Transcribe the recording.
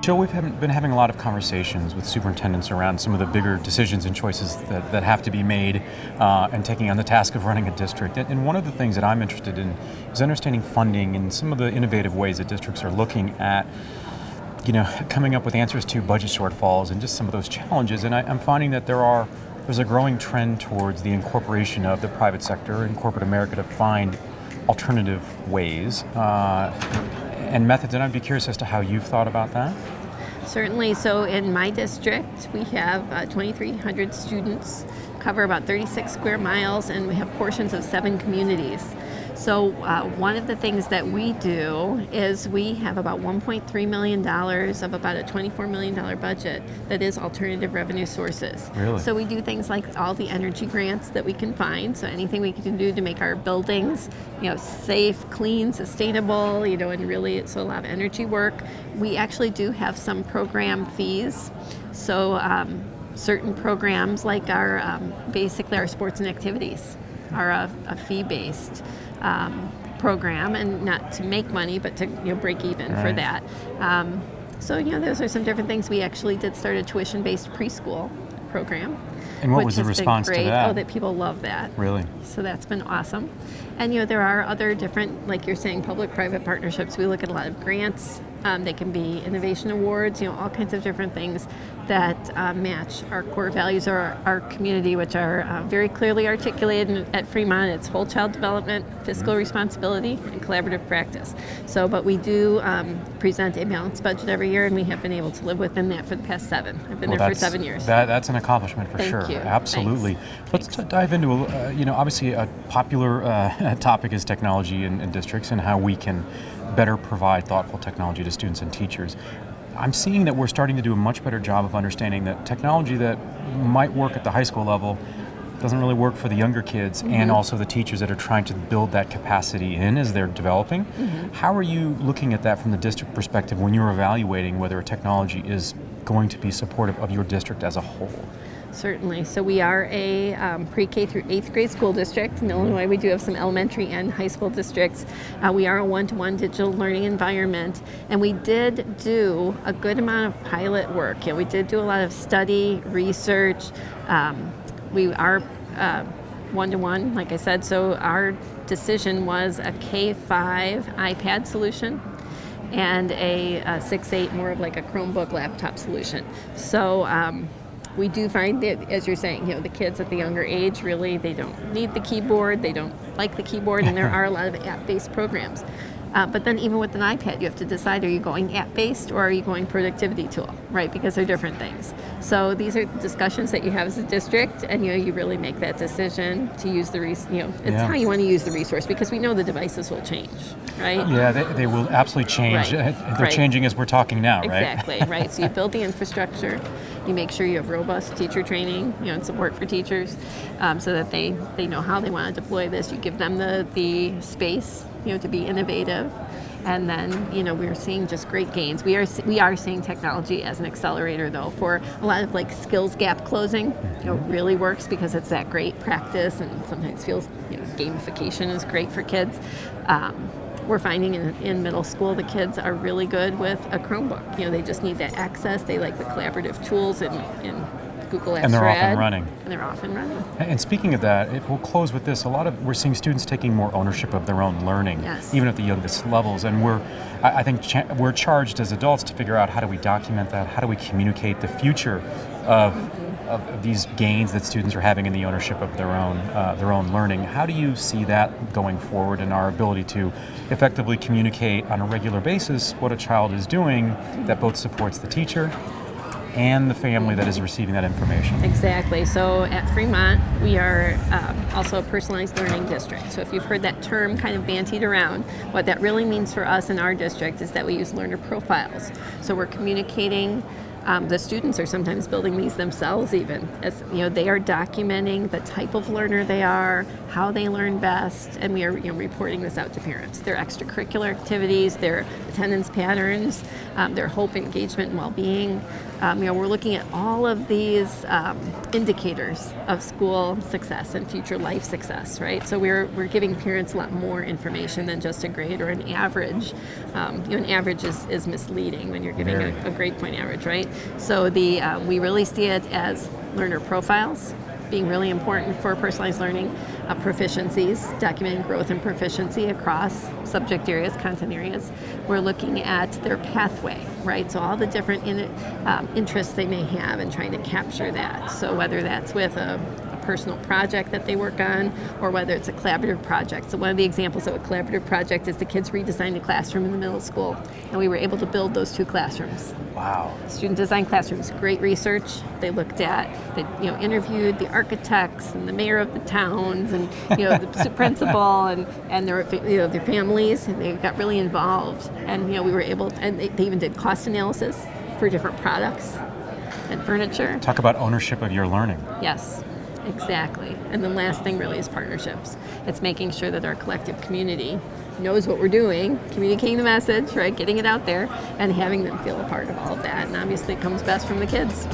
Joe, we've been having a lot of conversations with superintendents around some of the bigger decisions and choices that have to be made and taking on the task of running a district. And one of the things that I'm interested in is understanding funding and some of the innovative ways that districts are looking at, coming up with answers to budget shortfalls and just some of those challenges. And I'm finding that there's a growing trend towards the incorporation of the private sector and corporate America to find alternative ways and methods, and I'd be curious as to how you've thought about that. Certainly. So in my district, we have 2,300 students, cover about 36 square miles, and we have portions of 7 communities. So one of the things that we do is we have about $1.3 million of about a $24 million budget that is alternative revenue sources. Really? So we do things like all the energy grants that we can find. So anything we can do to make our buildings, safe, clean, sustainable, and really so a lot of energy work. We actually do have some program fees. So certain programs like basically our sports and activities are a fee-based program, and not to make money, but to break even for that. So those are some different things. We actually did start a tuition-based preschool program. And what was the response to that? Oh, that people love that. Really? So that's been awesome. And there are other different, like you're saying, public-private partnerships. We look at a lot of grants. They can be innovation awards, all kinds of different things that match our core values or our community, which are very clearly articulated at Fremont. It's whole child development, fiscal responsibility, and collaborative practice. So, but we do present a balanced budget every year, and we have been able to live within that for the past 7. I've been there for 7 years. That's an accomplishment for sure. Thank you. Absolutely. Thanks. Let's dive into, obviously a popular topic is technology in districts and how we can better provide thoughtful technology to students and teachers. I'm seeing that we're starting to do a much better job of understanding that technology that might work at the high school level doesn't really work for the younger kids, and also the teachers that are trying to build that capacity in as they're developing. How are you looking at that from the district perspective when you're evaluating whether a technology is going to be supportive of your district as a whole? Certainly. So we are a pre-K through 8th grade school district. In Illinois, we do have some elementary and high school districts. We are a one-to-one digital learning environment, and we did do a good amount of pilot work. We did do a lot of study, research. We are one-to-one, like I said, so our decision was a K-5 iPad solution and a 6-8 more of like a Chromebook laptop solution. So we do find that, as you're saying, the kids at the younger age, really, they don't need the keyboard, they don't like the keyboard, and there are a lot of app-based programs. But then even with an iPad, you have to decide, are you going app-based or are you going productivity tool, right? Because they're different things. So these are discussions that you have as a district, and you really make that decision to use the how you want to use the resource, because we know the devices will change, right? Yeah, they will absolutely change. Right. They're changing as we're talking now, right? Exactly, right. So you build the infrastructure, you make sure you have robust teacher training, and support for teachers, so that they know how they want to deploy this. You give them the space, to be innovative, and then we're seeing just great gains. We are seeing technology as an accelerator, though, for a lot of like skills gap closing. It really works because it's that great practice, and sometimes feels gamification is great for kids. We're finding in middle school the kids are really good with a Chromebook. They just need that access. They like the collaborative tools in Google Apps. And they're off and running. And they're off and running. And speaking of that, if we'll close with this, we're seeing students taking more ownership of their own learning, even at the youngest levels. And I think we're charged as adults to figure out, how do we document that? How do we communicate the future of these gains that students are having in the ownership of their own learning? How do you see that going forward in our ability to effectively communicate on a regular basis what a child is doing that both supports the teacher and the family that is receiving that information? Exactly. So at Fremont, we are also a personalized learning district. So if you've heard that term kind of bantied around, what that really means for us in our district is that we use learner profiles. So we're communicating. The students are sometimes building these themselves, even as they are documenting the type of learner they are, how they learn best, and we are reporting this out to parents. Their extracurricular activities, their attendance patterns, their hope, engagement, and well-being. We're looking at all of these indicators of school success and future life success, right? So we're giving parents a lot more information than just a grade or an average. An average is misleading when you're giving a grade point average, right? So we really see it as learner profiles being really important for personalized learning, proficiencies, documenting growth and proficiency across subject areas, content areas. We're looking at their pathway, right? So all the different interests they may have and trying to capture that. So whether that's with a personal project that they work on or whether it's a collaborative project. So one of the examples of a collaborative project is the kids redesigned a classroom in the middle school, and we were able to build those 2 classrooms. Wow. Student design classrooms, great research. They looked at, interviewed the architects and the mayor of the towns and the principal and their their families, and they got really involved. And we were able, and they even did cost analysis for different products and furniture. Talk about ownership of your learning. Yes. Exactly. And the last thing really is partnerships. It's making sure that our collective community knows what we're doing, communicating the message, right, getting it out there, and having them feel a part of all of that. And obviously it comes best from the kids.